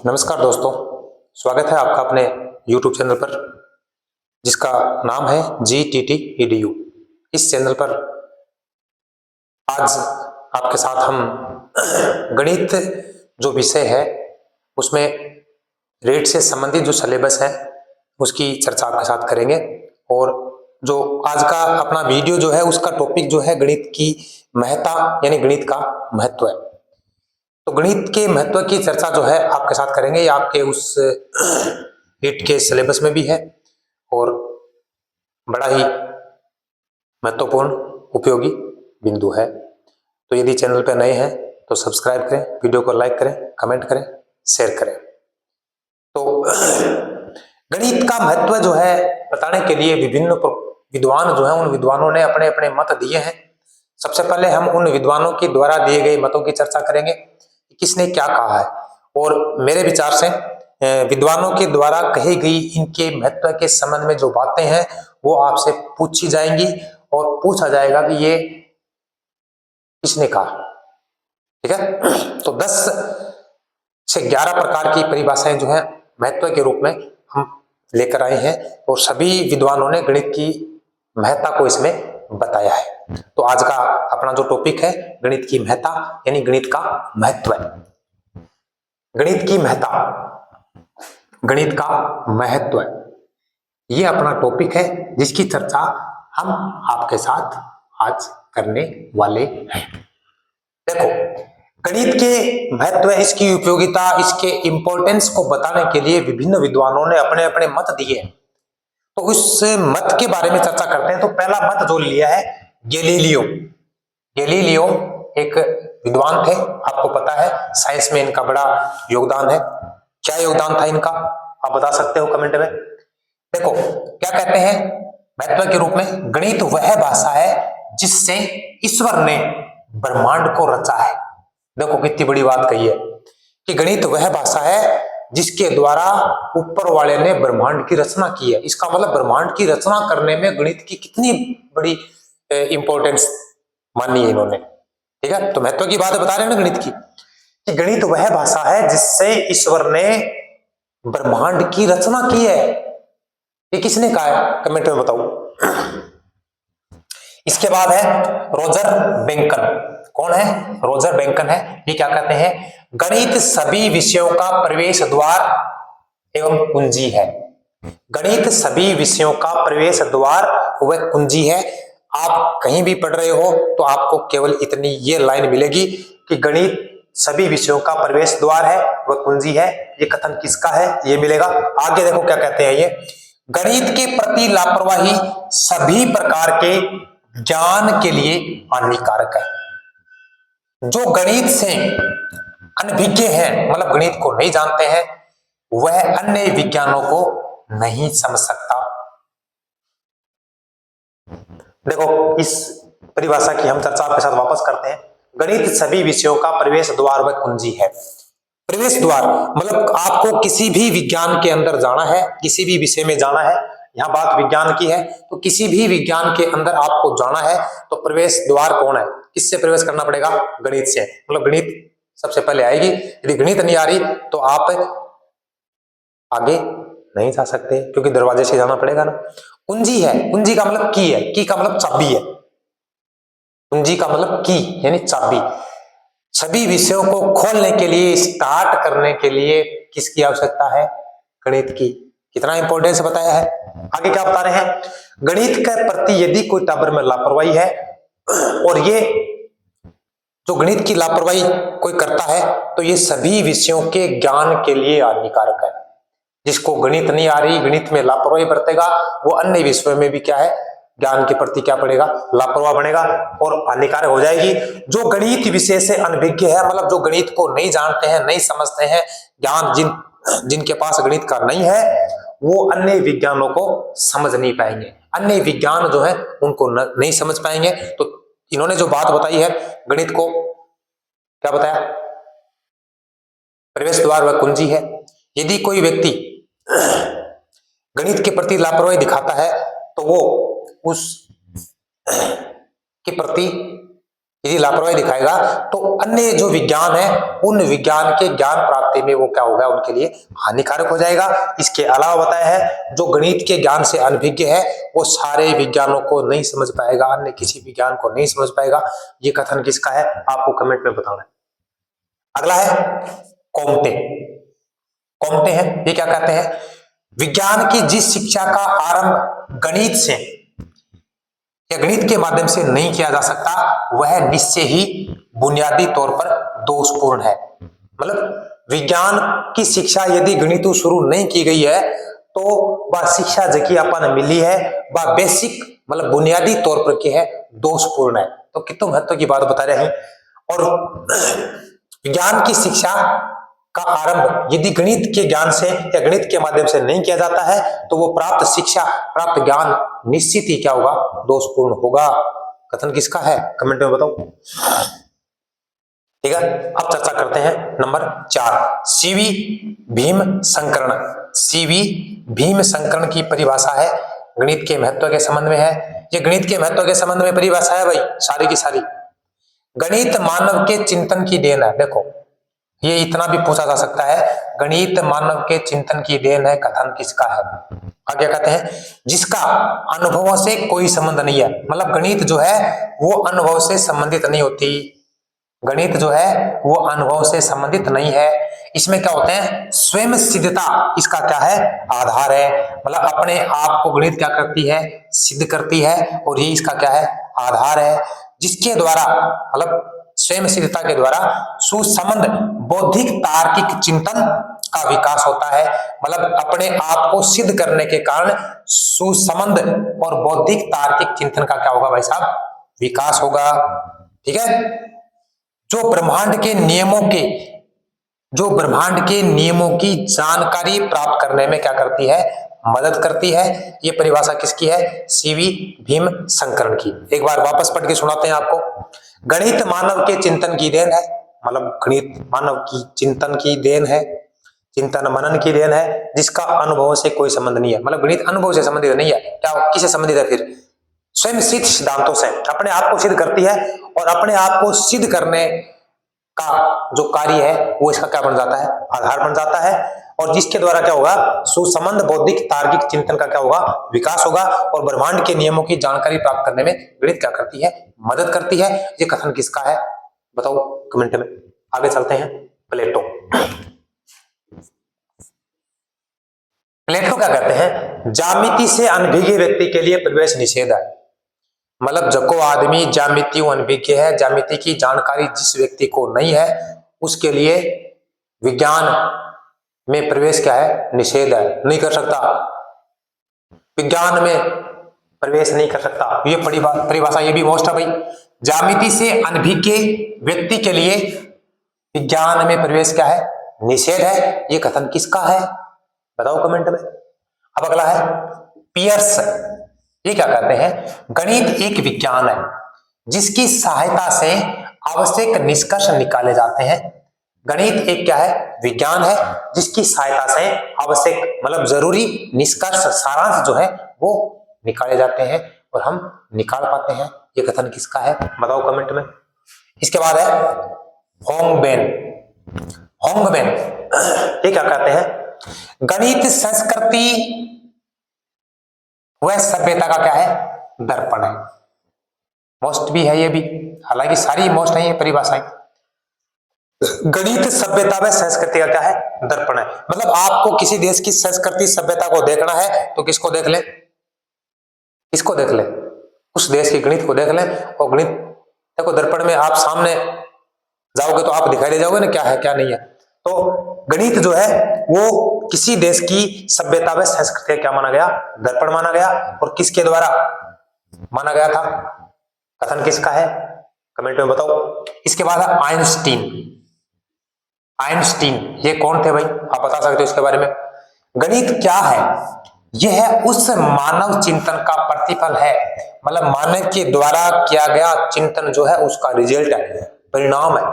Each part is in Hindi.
नमस्कार दोस्तों, स्वागत है आपका अपने YouTube चैनल पर जिसका नाम है GTT EDU। इस चैनल पर आज आपके साथ हम गणित जो विषय है उसमें रेट से संबंधित जो सिलेबस है उसकी चर्चा आपके साथ करेंगे। और जो आज का अपना वीडियो जो है उसका टॉपिक जो है गणित की महत्ता यानी गणित का महत्व है। तो गणित के महत्व की चर्चा जो है आपके साथ करेंगे। ये आपके उस नीट के सिलेबस में भी है और बड़ा ही महत्वपूर्ण उपयोगी बिंदु है। तो यदि चैनल पर नए हैं तो सब्सक्राइब करें, वीडियो को लाइक करें, कमेंट करें, शेयर करें। तो गणित का महत्व जो है बताने के लिए विभिन्न विद्वान जो है उन विद्वानों ने अपने अपने मत दिए हैं। सबसे पहले हम उन विद्वानों के द्वारा दिए गए मतों की चर्चा करेंगे, किसने क्या कहा है। और मेरे विचार से विद्वानों के द्वारा कही गई इनके महत्व के संबंध में जो बातें हैं वो आपसे पूछी जाएंगी और पूछा जाएगा कि ये किसने कहा। ठीक है, तो 10 से 11 प्रकार की परिभाषाएं जो है महत्व के रूप में हम लेकर आए हैं और सभी विद्वानों ने गणित की महत्ता को इसमें बताया है। तो आज का अपना जो टॉपिक है गणित की महत्ता यानी गणित का महत्व है। गणित की महत्ता, गणित का महत्व, ये अपना टॉपिक है जिसकी चर्चा हम आपके साथ आज करने वाले हैं। देखो, गणित के महत्व, इसकी उपयोगिता, इसके इंपॉर्टेंस को बताने के लिए विभिन्न विद्वानों ने अपने अपने मत दिए हैं। तो उस मत के बारे में चर्चा करते हैं। तो पहला मत जो लिया है गैलीलियो। गैलीलियो एक विद्वान थे, आपको पता है साइंस में इनका बड़ा योगदान है। क्या योगदान था इनका आप बता सकते हो कमेंट में। देखो क्या कहते हैं महत्व के रूप में, गणित वह भाषा है जिससे ईश्वर ने ब्रह्मांड को रचा है। देखो कितनी बड़ी बात कही है कि गणित वह भाषा है जिसके द्वारा ऊपर वाले ने ब्रह्मांड की रचना की है। इसका मतलब ब्रह्मांड की रचना करने में गणित की कितनी बड़ी इंपॉर्टेंस मानी है इन्होंने। ठीक है, तो महत्व की बात बता रहे हैं ना गणित की, कि गणित वह भाषा है जिससे ईश्वर ने ब्रह्मांड की रचना की है। ये किसने कहा है कमेंट में बताओ। इसके बाद है रोजर बेंकन। कौन है? रोजर बेंकन है। ये क्या कहते हैं, गणित सभी विषयों का प्रवेश द्वार एवं कुंजी है। गणित सभी विषयों का प्रवेश द्वार व कुंजी है। आप कहीं भी पढ़ रहे हो तो आपको केवल इतनी ये लाइन मिलेगी कि गणित सभी विषयों का प्रवेश द्वार है व कुंजी है। ये कथन किसका है ये मिलेगा। आगे देखो क्या कहते हैं ये, गणित के प्रति लापरवाही सभी प्रकार के ज्ञान के लिए हानिकारक है। जो गणित से अनभिज्ञ हैं, मतलब गणित को नहीं जानते हैं, वह अन्य विज्ञानों को नहीं समझ सकता। देखो इस परिभाषा की हम चर्चा आपके साथ वापस करते हैं। गणित सभी विषयों का प्रवेश द्वार व कुंजी है। प्रवेश द्वार मतलब आपको किसी भी विज्ञान के अंदर जाना है, किसी भी विषय में जाना है, यहाँ बात विज्ञान की है, तो किसी भी विज्ञान के अंदर आपको जाना है तो प्रवेश द्वार कौन है, किससे प्रवेश करना पड़ेगा? गणित से। मतलब गणित सबसे पहले आएगी। यदि गणित नहीं आ रही तो आप आगे नहीं जा सकते क्योंकि दरवाजे से जाना पड़ेगा ना। कुंजी है, कुंजी का मतलब की है, की का मतलब चाबी है। कुंजी का मतलब की यानी चाबी। सभी विषयों को खोलने के लिए, स्टार्ट करने के लिए किसकी आवश्यकता है? गणित की। कितना इंपॉर्टेंस बताया है। आगे क्या बता रहे हैं, गणित के प्रति यदि कोई टाबर में लापरवाही है, और ये जो गणित की लापरवाही कोई करता है तो ये सभी विषयों के ज्ञान के लिए हानिकारक है। जिसको गणित नहीं आ रही, गणित में लापरवाही बरतेगा, वो अन्य विषयों में भी क्या है, ज्ञान के प्रति क्या पड़ेगा, लापरवाह बनेगा और हानिकारक हो जाएगी। जो गणित विषय से अनभिज्ञ है, मतलब जो गणित को नहीं जानते हैं, नहीं समझते हैं, ज्ञान जिनके पास गणित का नहीं है, वो अन्य विज्ञानों को समझ नहीं पाएंगे। अन्य विज्ञान जो है उनको नहीं समझ पाएंगे। तो इन्होंने जो बात बताई है, गणित को क्या बताया, प्रवेश द्वार व कुंजी है। यदि कोई व्यक्ति गणित के प्रति लापरवाही दिखाता है तो वो उस के प्रति यदि लापरवाही दिखाएगा तो अन्य जो विज्ञान है उन विज्ञान के ज्ञान प्राप्ति में वो क्या होगा, उनके लिए हानिकारक हो जाएगा। इसके अलावा बताया है जो गणित के ज्ञान से अनभिज्ञ है वो सारे विज्ञानों को नहीं समझ पाएगा, अन्य किसी विज्ञान को नहीं समझ पाएगा। ये कथन किसका है आपको कमेंट में बताना है। अगला है कॉम्टे। कॉम्टे है, ये क्या कहते हैं, विज्ञान की जिस शिक्षा का आरंभ गणित से या गणित के माध्यम से नहीं किया जा सकता वह निश्चय ही बुनियादी तौर पर दोषपूर्ण है। मतलब विज्ञान की शिक्षा यदि गणित शुरू नहीं की गई है तो वह शिक्षा जकी अपन मिली है वह बेसिक मतलब बुनियादी तौर पर की है, दोषपूर्ण है। तो कितने महत्व की बात बता रहे हैं। और विज्ञान की शिक्षा का आरंभ यदि गणित के ज्ञान से या गणित के माध्यम से नहीं किया जाता है तो वो प्राप्त शिक्षा प्राप्त ज्ञान निश्चित ही क्या होगा, दोषपूर्ण होगा। कथन किसका है कमेंट में बताओ। ठीक है, अब चर्चा करते हैं नंबर 4, सीवी भीम संकरण। सीवी भीम संकरण की परिभाषा है, गणित के महत्व के संबंध में है। ये गणित के महत्व के संबंध में परिभाषा है भाई सारी की सारी। गणित मानव के चिंतन की देन है। देखो ये इतना भी पूछा जा सकता है, गणित मानव के चिंतन की देन है, कथन किसका है। आगे कहते हैं जिसका अनुभवों से कोई संबंध नहीं है। मतलब गणित जो है वो अनुभव से संबंधित नहीं होती, गणित जो है वो अनुभव से संबंधित नहीं है। इसमें क्या होते हैं, स्वयं सिद्धता इसका क्या है, आधार है। मतलब अपने आप को गणित क्या करती है, सिद्ध करती है और ये इसका क्या है, आधार है। जिसके द्वारा मतलब स्वयं सिद्धता के द्वारा सुसंबद्ध बौद्धिक तार्किक चिंतन का विकास होता है। मतलब अपने आप को सिद्ध करने के कारण सुसंबद्ध और बौद्धिक तार्किक चिंतन का क्या होगा भाई साहब, विकास होगा। ठीक है, जो ब्रह्मांड के नियमों की जानकारी प्राप्त करने में क्या करती है, मदद करती है। ये परिभाषा किसकी है, सीवी भीम संकरण की। एक बार वापस पढ़ के सुनाते हैं आपको। गणित मानव के चिंतन की देन है, मतलब गणित मानव की चिंतन की देन है, चिंतन मनन की देन है, जिसका अनुभव से कोई संबंध नहीं है। मतलब गणित अनुभव से संबंधित नहीं है, क्या किससे संबंधित है, फिर स्वयं सिद्ध सिद्धांतों से अपने आप को सिद्ध करती है। और अपने आप को सिद्ध करने का जो कार्य है वो इसका क्या बन जाता है, आधार बन जाता है। और जिसके द्वारा क्या होगा, सुसंबद्ध बौद्धिक तार्किक चिंतन का क्या होगा, विकास होगा। और ब्रह्मांड के नियमों की जानकारी प्राप्त करने में गणित क्या करती है, मदद करती है। ये कथन किसका है बताओ कमेंट में। आगे चलते हैं, प्लेटो। प्लेटो क्या कहते हैं, ज्यामिति से अनभिज्ञ व्यक्ति के लिए प्रवेश निषेध है। मतलब जो आदमी ज्यामिति अनभिज्ञ है, ज्यामिति की जानकारी जिस व्यक्ति को नहीं है उसके लिए विज्ञान में प्रवेश क्या है, निषेध है, नहीं कर सकता, विज्ञान में प्रवेश नहीं कर सकता। ये परिभाषा ये भी मोस्ट है भाई, ज्यामिति से अनभिज्ञ व्यक्ति के लिए विज्ञान में प्रवेश क्या है, निषेध है। ये कथन किसका है बताओ कमेंट में। अब अगला है पियर्स। ये क्या कहते हैं, गणित एक विज्ञान है जिसकी सहायता से आवश्यक निष्कर्ष निकाले जाते हैं। गणित एक क्या है, विज्ञान है जिसकी सहायता से आवश्यक मतलब जरूरी निष्कर्ष सारांश जो है वो निकाले जाते हैं और हम निकाल पाते हैं। ये कथन किसका है बताओ कमेंट में। इसके बाद है होंगबेन। होंगबेन ये क्या कहते हैं, गणित संस्कृति वह सभ्यता का क्या है, दर्पण है। मोस्ट भी है ये भी, हालांकि सारी मोस्ट है ये परिभाषाएं। गणित सभ्यता व संस्कृति का क्या है, दर्पण है। मतलब आपको किसी देश की संस्कृति सभ्यता को देखना है तो किसको देख ले, इसको देख ले, उस देश की गणित को देख ले। और गणित देखो दर्पण में आप सामने जाओगे तो आप दिखाई दे जाओगे ना क्या है क्या नहीं है। तो गणित जो है वो किसी देश की सभ्यता व संस्कृति क्या माना गया, दर्पण माना गया। और किसके द्वारा माना गया था, कथन किसका है कमेंट में बताओ। इसके बाद है आइंस्टीन। आइंस्टीन ये कौन थे भाई, आप बता सकते हो इसके बारे में। गणित क्या है, यह उस मानव चिंतन का प्रतिफल है। मतलब मानव के द्वारा किया गया चिंतन जो है उसका रिजल्ट है, परिणाम है,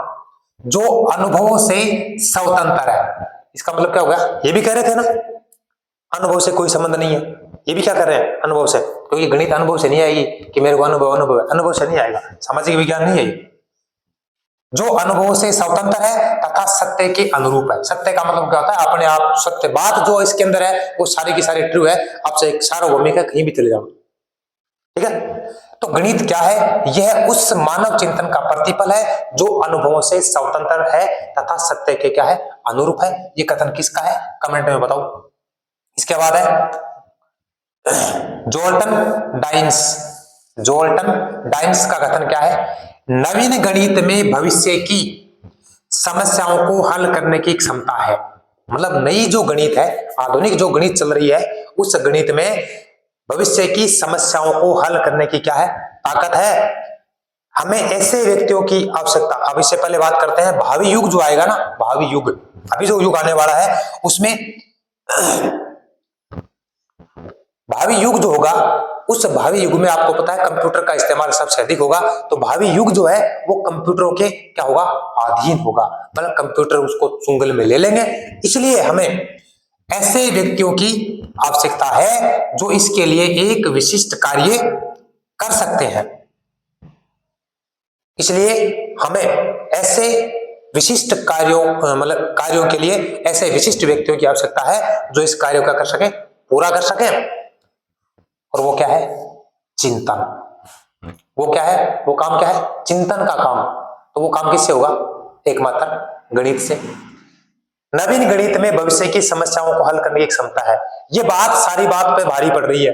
जो अनुभवों से स्वतंत्र है। इसका मतलब क्या हो गया, ये भी कह रहे थे ना अनुभव से कोई संबंध नहीं है, ये भी क्या कर रहे हैं अनुभव से, क्योंकि गणित अनुभव से नहीं आएगी कि मेरे को अनुभव है, अनुभव से नहीं आएगा, सामाजिक विज्ञान नहीं है। जो अनुभवों से स्वतंत्र है तथा सत्य के अनुरूप है। सत्य का मतलब क्या होता है? अपने आप सत्य बात जो इसके अंदर है वो सारी की सारी ट्रू है, आपसे एक सार्वभौमिक है, कहीं भी चले जाओ, ठीक है। तो गणित क्या है? यह उस मानव चिंतन का प्रतिफल है जो अनुभवों से स्वतंत्र है तथा सत्य के क्या है? अनुरूप है। ये कथन किसका है? कमेंट में बताओ। इसके बाद है जोल्टन डाइन्स। जोल्टन डाइन्स का कथन क्या है? नवीन गणित में भविष्य की समस्याओं को हल करने की क्षमता है। मतलब नई जो गणित है, आधुनिक जो गणित चल रही है, उस गणित में भविष्य की समस्याओं को हल करने की क्या है? ताकत है। हमें ऐसे व्यक्तियों की आवश्यकता। अब इससे पहले बात करते हैं भावी युग जो आएगा ना, भावी युग, अभी जो युग आने वाला है उसमें भावी युग जो होगा, उस भावी युग में आपको पता है कंप्यूटर का इस्तेमाल सबसे अधिक होगा। तो भावी युग जो है वो कंप्यूटरों के क्या होगा? अधीन होगा। मतलब कंप्यूटर उसको चुंगल में ले लेंगे। इसलिए हमें ऐसे व्यक्तियों की आवश्यकता है जो इसके लिए एक विशिष्ट कार्य कर सकते हैं। इसलिए हमें ऐसे विशिष्ट कार्यों मतलब कार्यों के लिए ऐसे विशिष्ट व्यक्तियों की आवश्यकता है जो इस कार्य का कर सके, पूरा कर सके। और वो क्या है? चिंतन। वो क्या है? वो काम क्या है? चिंतन का काम। तो वो काम किससे होगा? एकमात्र गणित से। नवीन गणित में भविष्य की समस्याओं को हल करने की क्षमता है। ये बात सारी बात पे भारी पड़ रही है।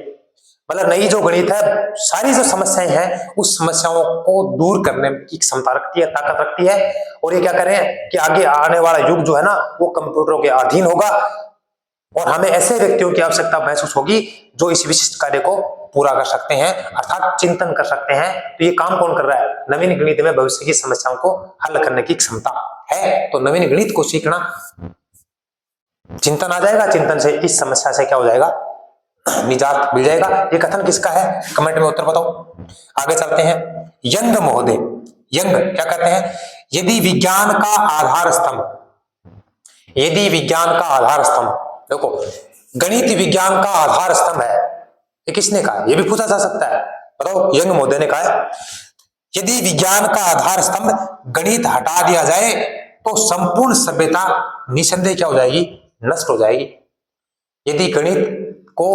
मतलब नई जो गणित है, सारी जो समस्याएं हैं उस समस्याओं को दूर करने की क्षमता रखती है, ताकत रखती है। और ये क्या करें कि आगे आने वाला युग जो है ना वो कंप्यूटरों के अधीन होगा और हमें ऐसे व्यक्तियों की आवश्यकता महसूस होगी जो इस विशिष्ट कार्य को पूरा कर सकते हैं, अर्थात चिंतन कर सकते हैं। तो ये काम कौन कर रहा है? नवीन गणित में भविष्य की समस्याओं को हल करने की क्षमता है। तो नवीन गणित को सीखना, चिंतन आ जाएगा, चिंतन से इस समस्या से क्या हो जाएगा? निजात मिल जाएगा। ये कथन किसका है? कमेंट में उत्तर बताओ। आगे चलते हैं। यंग महोदय, यंग क्या कहते हैं? यदि विज्ञान का आधार स्तंभ, यदि विज्ञान का आधार स्तंभ, देखो गणित विज्ञान का आधार स्तंभ है, ये किसने कहा? ये भी पूछा जा सकता है। बताओ, यंग महोदय ने कहा है यदि विज्ञान का आधार स्तंभ गणित हटा दिया जाए तो संपूर्ण सभ्यता निसंदेह क्या हो जाएगी? नष्ट हो जाएगी। यदि गणित को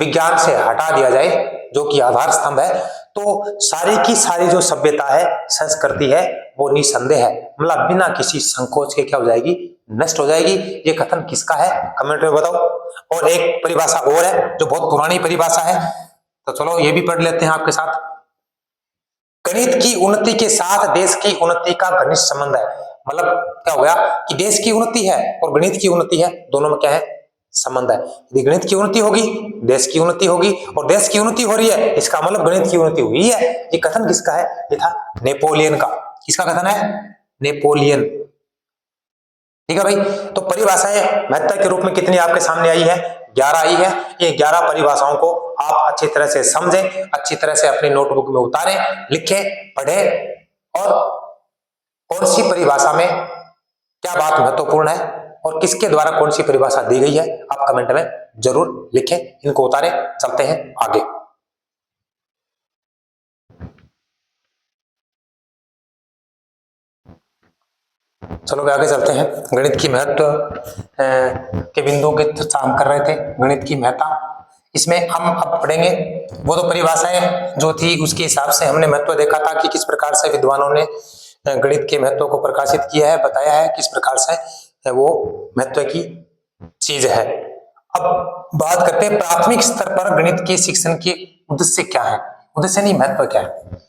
विज्ञान से हटा दिया जाए जो कि आधार स्तंभ है, तो सारी की सारी जो सभ्यता है, संस्कृति है, वो निसंदेह है, मतलब बिना किसी संकोच के क्या हो जाएगी? नष्ट हो जाएगी। ये कथन किसका है? कमेंट में बताओ। और एक परिभाषा और है जो बहुत पुरानी परिभाषा है, तो चलो ये भी पढ़ लेते हैं आपके साथ। गणित की उन्नति के साथ देश की उन्नति का घनिष्ठ संबंध है। मतलब क्या हो गया कि देश की उन्नति है और गणित की उन्नति है, दोनों में क्या है? संबंध है। यदि गणित की उन्नति होगी, देश की उन्नति होगी, और देश की उन्नति हो रही है, इसका मतलब गणित की उन्नति हुई है। ये कथन किसका है? ये था नेपोलियन का। किसका कथन है? नेपोलियन। ठीक है भाई। तो परिभाषाएं महत्ता के रूप में कितनी आपके सामने आई है? 11 आई है। ये 11 परिभाषाओं को आप अच्छी तरह से समझें, अच्छी तरह से अपनी नोटबुक में उतारें, लिखें, पढ़ें और कौन सी परिभाषा में क्या बात महत्वपूर्ण है और किसके द्वारा कौन सी परिभाषा दी गई है, आप कमेंट में जरूर लिखें, इनको उतारें। चलते हैं आगे। चलो आगे चलते हैं। गणित की महत्व के बिंदुओं की चर्चा हम कर रहे थे। गणित की महत्ता इसमें हम अब पढ़ेंगे वो तो परिभाषाएं जो थी उसके हिसाब से हमने महत्व देखा था कि किस प्रकार से विद्वानों ने गणित के महत्व को प्रकाशित किया है, बताया है किस प्रकार से वो महत्व की चीज है। अब बात करते हैं प्राथमिक स्तर पर गणित के शिक्षण के उद्देश्य क्या है, उद्देश्य नहीं महत्व क्या है,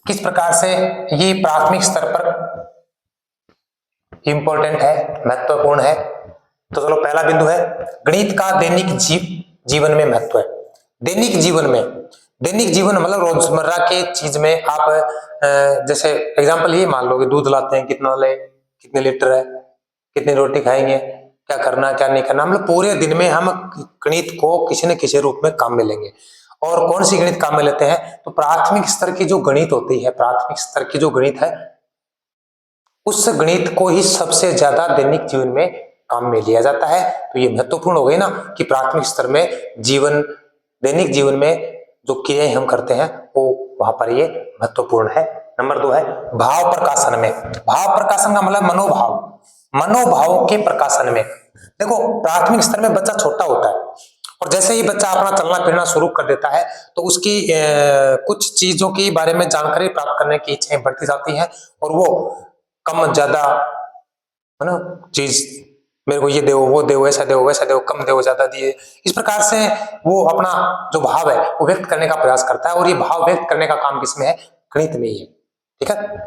किस प्रकार से ये प्राथमिक स्तर पर इंपॉर्टेंट है, महत्वपूर्ण है। तो चलो पहला बिंदु है गणित का दैनिक जीवन में महत्व है। दैनिक जीवन में, दैनिक जीवन मतलब रोजमर्रा के चीज में आप जैसे एग्जांपल ये मान लो कि दूध लाते हैं, कितना ले, कितने लीटर है, कितनी रोटी खाएंगे, क्या करना क्या नहीं करना, मतलब पूरे दिन में हम गणित को किसी न किसी रूप में काम में लेंगे। और कौन सी गणित काम में लेते हैं? तो प्राथमिक स्तर की जो गणित होती है, प्राथमिक स्तर की जो गणित है, उस गणित को ही सबसे ज्यादा दैनिक जीवन में काम में लिया जाता है। तो ये महत्वपूर्ण हो गई ना कि प्राथमिक स्तर में जीवन, दैनिक जीवन में जो क्रियाएं हम करते हैं वो वहां पर ये महत्वपूर्ण है। नंबर 2 है भाव प्रकाशन में। भाव प्रकाशन का मतलब मनोभाव, मनोभावों के प्रकाशन में। देखो प्राथमिक स्तर में बच्चा छोटा होता है और जैसे ही बच्चा अपना चलना फिरना शुरू कर देता है तो उसकी कुछ चीजों के बारे में जानकारी प्राप्त करने की इच्छाएं बढ़ती जाती हैं और वो कम ज्यादा है ना चीज, मेरे को ये दो वो दो ऐसा दो वैसा दो, कम दो ज्यादा दिए, इस प्रकार से वो अपना जो भाव है वो व्यक्त करने का प्रयास करता है और ये भाव व्यक्त करने का काम किसमें है, गणित में ही है। ठीक है,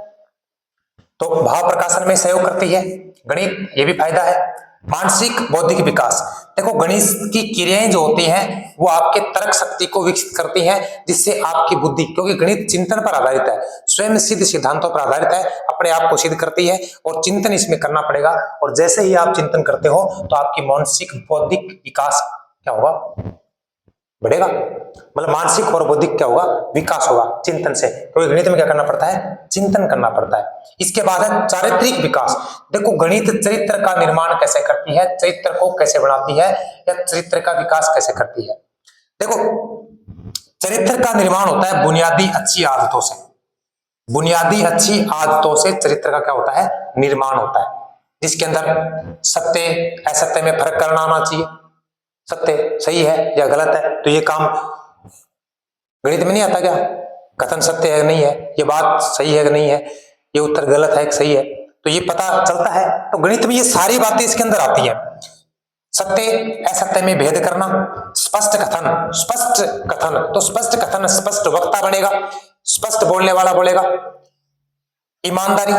तो भाव प्रकाशन में सहयोग करती है गणित, ये भी फायदा है। मानसिक बौद्धिक विकास, देखो गणित की क्रियाएं जो होती हैं वो आपके तर्क शक्ति को विकसित करती हैं जिससे आपकी बुद्धि, क्योंकि गणित चिंतन पर आधारित है, स्वयं सिद्ध सिद्धांतों पर आधारित है, अपने आप को सिद्ध करती है और चिंतन इसमें करना पड़ेगा। और जैसे ही आप चिंतन करते हो तो आपकी मानसिक बौद्धिक विकास क्या होगा, बढ़ेगा, मतलब मानसिक और बौद्धिक क्या होगा, विकास होगा चिंतन से, क्योंकि गणित में क्या करना पड़ता है, चिंतन करना पड़ता है। इसके बाद है चारित्रिक विकास, देखो गणित चरित्र का निर्माण कैसे करती है, चरित्र को कैसे बनाती है या चरित्र का विकास कैसे करती है। देखो चरित्र का निर्माण होता है बुनियादी अच्छी आदतों से, बुनियादी अच्छी आदतों से चरित्र का क्या होता है, निर्माण होता है, जिसके अंदर सत्य असत्य में फर्क करना आना चाहिए, सत्य सही है या गलत है, तो ये काम गणित में नहीं आता क्या, कथन सत्य है नहीं है, ये बात सही है कि नहीं है, ये उत्तर गलत है कि सही है, तो ये पता चलता है। तो गणित में ये सारी बातें इसके अंदर आती हैं, सत्य असत्य में भेद करना, स्पष्ट कथन, स्पष्ट कथन, तो स्पष्ट कथन स्पष्ट वक्ता बनेगा, स्पष्ट बोलने वाला बोलेगा। ईमानदारी,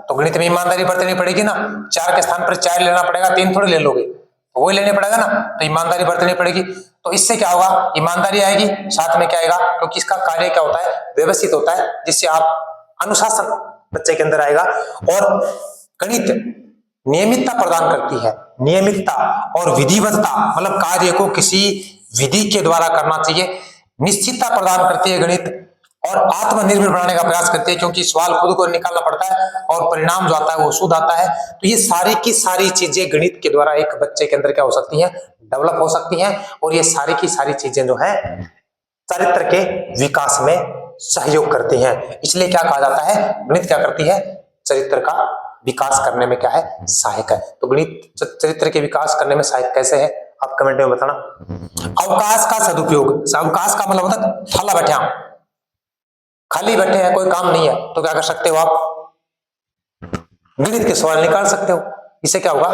तो गणित में ईमानदारी बरतनी पड़ेगी ना, 4 के स्थान पर 4 लेना पड़ेगा, 3 थोड़ी ले लोगे, वही लेने पड़ेगा ना, तो ईमानदारी बरतनी पड़ेगी। तो इससे क्या होगा, ईमानदारी आएगी, साथ में क्या आएगा, क्योंकि इसका कार्य क्या होता है, व्यवस्थित होता है, जिससे आप अनुशासन बच्चे के अंदर आएगा। और गणित नियमितता प्रदान करती है, नियमितता और विधिवत्ता, मतलब कार्य को किसी विधि के द्वारा करना चाहिए, निश्चितता प्रदान करती है गणित, और आत्मनिर्भर बनाने का प्रयास करती है, क्योंकि सवाल खुद को निकालना पड़ता है और परिणाम जो आता है वो शुद्ध आता है। तो ये सारी की सारी चीजें गणित के द्वारा एक बच्चे के अंदर क्या हो सकती हैं, डेवलप हो सकती हैं, और ये सारी की सारी चीजें जो हैं चरित्र के विकास में सहयोग करती हैं। इसलिए क्या कहा जाता है, गणित क्या करती है, चरित्र का विकास करने में क्या है, सहायक है। तो गणित चरित्र के विकास करने में सहायक कैसे है, आप कमेंट में बताना। अवकाश का सदुपयोग, अवकाश का मतलब होता है थाला बैठा, खाली बैठे हैं, कोई काम नहीं है, तो क्या कर सकते हो आप, गणित के सवाल निकाल सकते हो। इससे क्या होगा,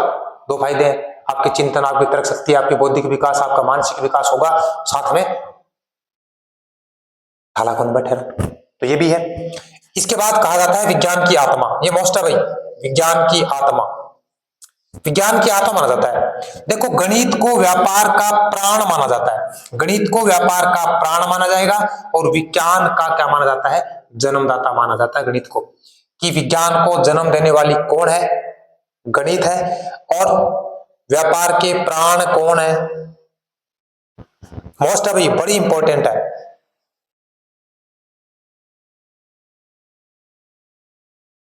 2 फायदे हैं, आपके चिंतन, आपकी तर्क शक्ति, आपकी बौद्धिक विकास, आपका मानसिक विकास होगा, साथ में थाला कौन बैठे रहो, तो ये भी है। इसके बाद कहा जाता है विज्ञान की आत्मा, ये मोस्ट है भाई, विज्ञान की आत्मा, विज्ञान की आत्मा माना जाता है। देखो गणित को व्यापार का प्राण माना जाता है, गणित को व्यापार का प्राण माना जाएगा, और विज्ञान का क्या माना जाता है, जन्मदाता माना जाता है गणित को, कि विज्ञान को जन्म देने वाली कौन है, गणित है, और व्यापार के प्राण कौन है, मोस्ट है भाई, बड़ी इंपॉर्टेंट है।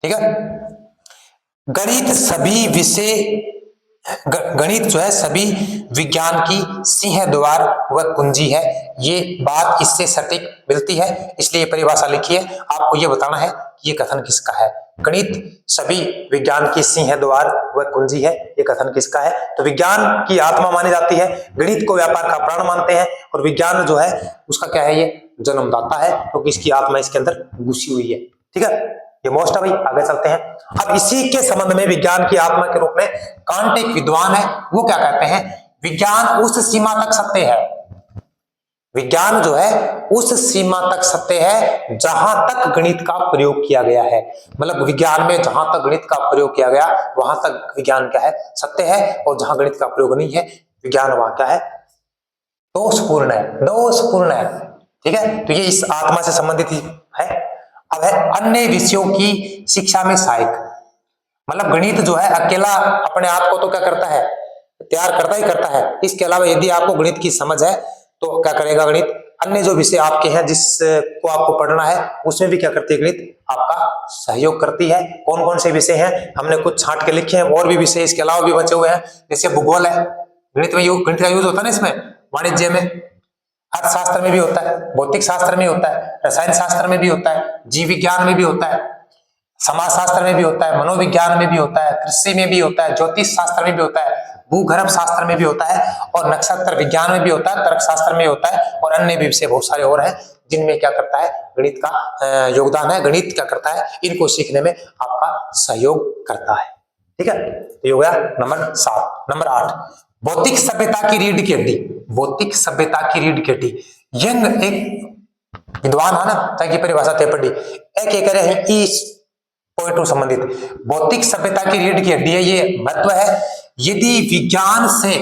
ठीक है, गणित सभी विषय, गणित जो है सभी विज्ञान की सिंह द्वार व कुंजी है, ये बात इससे सटीक मिलती है, इसलिए परिभाषा लिखी है, आपको ये बताना है कि ये कथन किसका है, गणित सभी विज्ञान की सिंह द्वार व कुंजी है, ये कथन किसका है, तो विज्ञान की आत्मा मानी जाती है, गणित को व्यापार का प्राण मानते हैं, और विज्ञान जो है उसका क्या है, ये जन्मदाता है, क्योंकि इसकी आत्मा इसके अंदर घुसी हुई है। ठीक है, ये मोस्ट है भाई, आगे चलते हैं। अब इसी के संबंध में विज्ञान की आत्मा के रूप में कांट एक विद्वान है, वो क्या कहते हैं, विज्ञान उस सीमा तक सत्य है, विज्ञान जो है उस सीमा तक सत्य है जहां तक गणित का प्रयोग किया गया है, मतलब विज्ञान में जहां तक गणित का प्रयोग किया गया वहां तक विज्ञान क्या है, सत्य है, और जहां गणित का प्रयोग नहीं है विज्ञान वहां क्या है, दोषपूर्ण है, दोषपूर्ण है। ठीक है, तो ये इस आत्मा से संबंधित है। अब है अन्य विषयों की शिक्षा में सहायक, मतलब गणित जो है अकेला अपने आप को तो क्या करता है, तैयार करता ही करता है, इसके अलावा यदि आपको गणित की समझ है तो क्या करेगा गणित, अन्य जो विषय आपके हैं जिसको आपको पढ़ना है उसमें भी क्या करती है गणित, आपका सहयोग करती है। कौन कौन से विषय हैं, हमने कुछ छांट के लिखे हैं, और भी विषय इसके अलावा भी बचे हुए हैं, जैसे भूगोल है, गणित में गणित का यूज होता है ना इसमें, वाणिज्य में, अर्थशास्त्र में भी होता है, भौतिक शास्त्र में होता है, रसायन शास्त्र में भी होता है, जीव विज्ञान में भी होता है, समाज शास्त्र में भी होता है, मनोविज्ञान में भी होता है, कृषि में भी होता है, ज्योतिष शास्त्र में भी होता है, भूगर्भ शास्त्र में भी होता है, और नक्षत्र विज्ञान में भी होता है, तर्क शास्त्र में होता है, और अन्य भी विषय बहुत सारे और हैं जिनमें क्या करता है, गणित का योगदान है। गणित क्या करता है, इनको सीखने में आपका सहयोग करता है। ठीक है, ये हो गया नंबर 7। नंबर 8, भौतिक सभ्यता की रीढ़ की हड्डी। भौतिक सभ्यता की रीढ़ की हड्डी, यंग एक विद्वान है ना, ताकि परिभाषा तय पड़ी एक कह रहे हैं इस पॉइंट टू संबंधित भौतिक सभ्यता की रीढ़ की हड्डी है। ये महत्व है, यदि विज्ञान से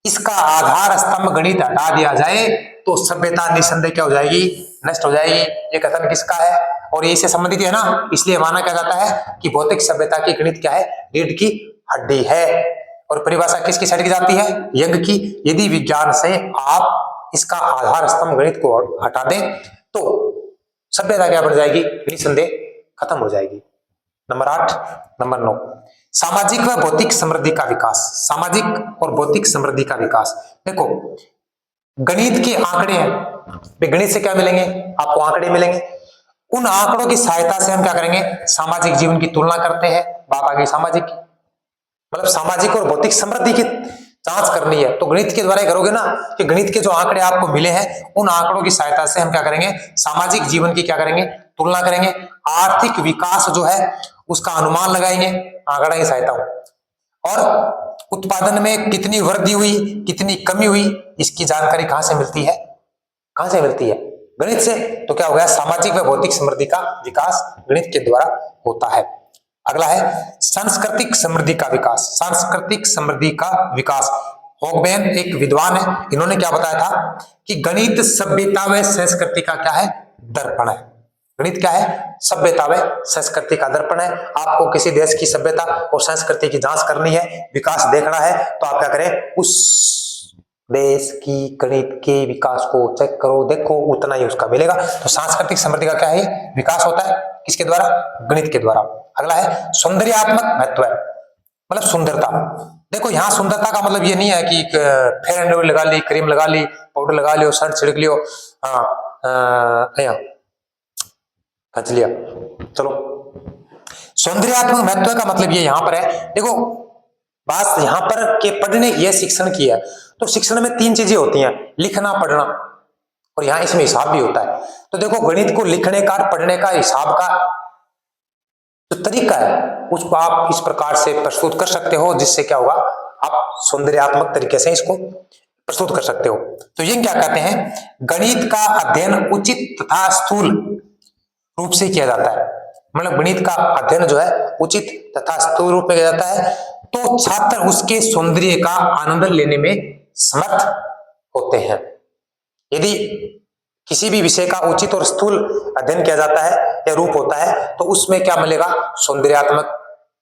इसका आधार स्तंभ गणित हटा दिया जाए तो सभ्यता निसंदेह क्या हो जाएगी, नष्ट हो जाएगी। ये कथन किसका है, और ये इससे संबंधित है ना, इसलिए माना क्या जाता है कि भौतिक सभ्यता की गणित क्या है, रीढ़ की हड्डी है। और परिभाषा किसकी साइड की जाती है, यंग की। यदि विज्ञान से आप इसका आधार स्तंभ गणित को हटा दें तो सभ्यता क्या बन जाएगी, निसंदेह खत्म हो जाएगी। नंबर 8। नंबर 9, सामाजिक व भौतिक समृद्धि का विकास। सामाजिक और भौतिक समृद्धि का विकास। देखो गणित के आंकड़े हैं, गणित से क्या मिलेंगे, आपको आंकड़े मिलेंगे। उन आंकड़ों की सहायता से हम क्या करेंगे, सामाजिक जीवन की तुलना करते हैं। बात आ गई सामाजिक की, मतलब सामाजिक और भौतिक समृद्धि की जांच करनी है तो गणित के द्वारा ही करोगे ना, कि गणित के जो आंकड़े आपको मिले हैं उन आंकड़ों की सहायता से हम क्या करेंगे, सामाजिक जीवन की क्या करेंगे, तुलना करेंगे। आर्थिक विकास जो है उसका अनुमान लगाएंगे आंकड़ा की सहायता हो, और उत्पादन में कितनी वृद्धि हुई, कितनी कमी हुई, इसकी जानकारी कहां से मिलती है, कहां से मिलती है, गणित से। तो क्या हो गया, सामाजिक व भौतिक समृद्धि का विकास गणित के द्वारा होता है। अगला है सांस्कृतिक समृद्धि का विकास। सांस्कृतिक समृद्धि का विकास, होगबेन एक विद्वान है, इन्होंने क्या बताया था कि गणित सभ्यता व संस्कृति का क्या है, दर्पण है। गणित क्या है, सभ्यता व संस्कृति का दर्पण है। आपको किसी देश की सभ्यता और संस्कृति की जांच करनी है, विकास देखना है, तो आप क्या करें, उस देश की गणित के विकास को चेक करो, देखो, उतना ही उसका मिलेगा। तो सांस्कृतिक समृद्धि का क्या है, विकास होता है, किसके द्वारा, गणित के द्वारा। अगला है सौंदर्यात्मक महत्व, मतलब सुंदरता। देखो यहाँ सुंदरता का मतलब ये नहीं है कि फेयर एंड लवली लगा ली, क्रीम लगा ली, पाउडर लगा लियो, शर्ट छिड़क लियो, खच लिया, चलो। सौंदर्यात्मक महत्व का मतलब ये यहाँ पर है, देखो बात यहाँ पर के पढ़ने की है, शिक्षण की है। तो शिक्षण में 3 चीजें होती हैं, लिखना, पढ़ना, और यहाँ इसमें हिसाब भी होता है। तो देखो गणित को लिखने का, पढ़ने का, हिसाब का जो तरीका है उसको आप इस प्रकार से प्रस्तुत कर सकते हो, जिससे क्या होगा, आप सौंदर्यात्मक तरीके से इसको प्रस्तुत कर सकते हो। तो ये क्या कहते हैं, गणित का अध्ययन उचित तथा स्थूल रूप से किया जाता है। मतलब गणित का अध्ययन जो है उचित तथा स्थूल रूप में किया जाता है, तो छात्र उसके सौंदर्य का आनंद लेने में समर्थ होते हैं। यदि किसी भी विषय का उचित और स्थूल अध्ययन किया जाता है या रूप होता है तो उसमें क्या मिलेगा, सौंदर्यात्मक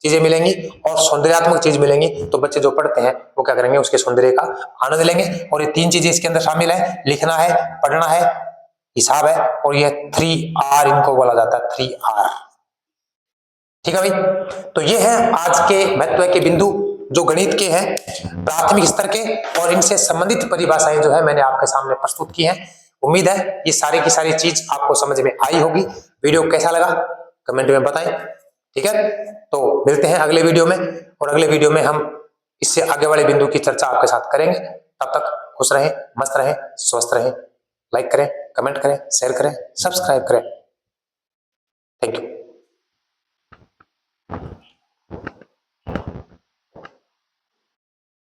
चीजें मिलेंगी, और सौंदर्यात्मक चीज मिलेंगी तो बच्चे जो पढ़ते हैं वो क्या करेंगे, उसके सौंदर्य का आनंद लेंगे। और ये 3 चीजें इसके अंदर शामिल है, लिखना है, पढ़ना है, हिसाब है, और ये 3R इनको बोला जाता है, 3R। ठीक है भाई, तो ये है आज के महत्व के बिंदु जो गणित के हैं प्राथमिक स्तर के, और इनसे संबंधित परिभाषाएं जो है मैंने आपके सामने प्रस्तुत की हैं। उम्मीद है ये सारी की सारी चीज आपको समझ में आई होगी। वीडियो कैसा लगा कमेंट में बताएं, ठीक है। तो मिलते हैं अगले वीडियो में, और अगले वीडियो में हम इससे आगे वाले बिंदु की चर्चा आपके साथ करेंगे। तब तक खुश रहें, मस्त रहें, स्वस्थ रहें। लाइक करें, कमेंट करें, शेयर करें, सब्सक्राइब करें।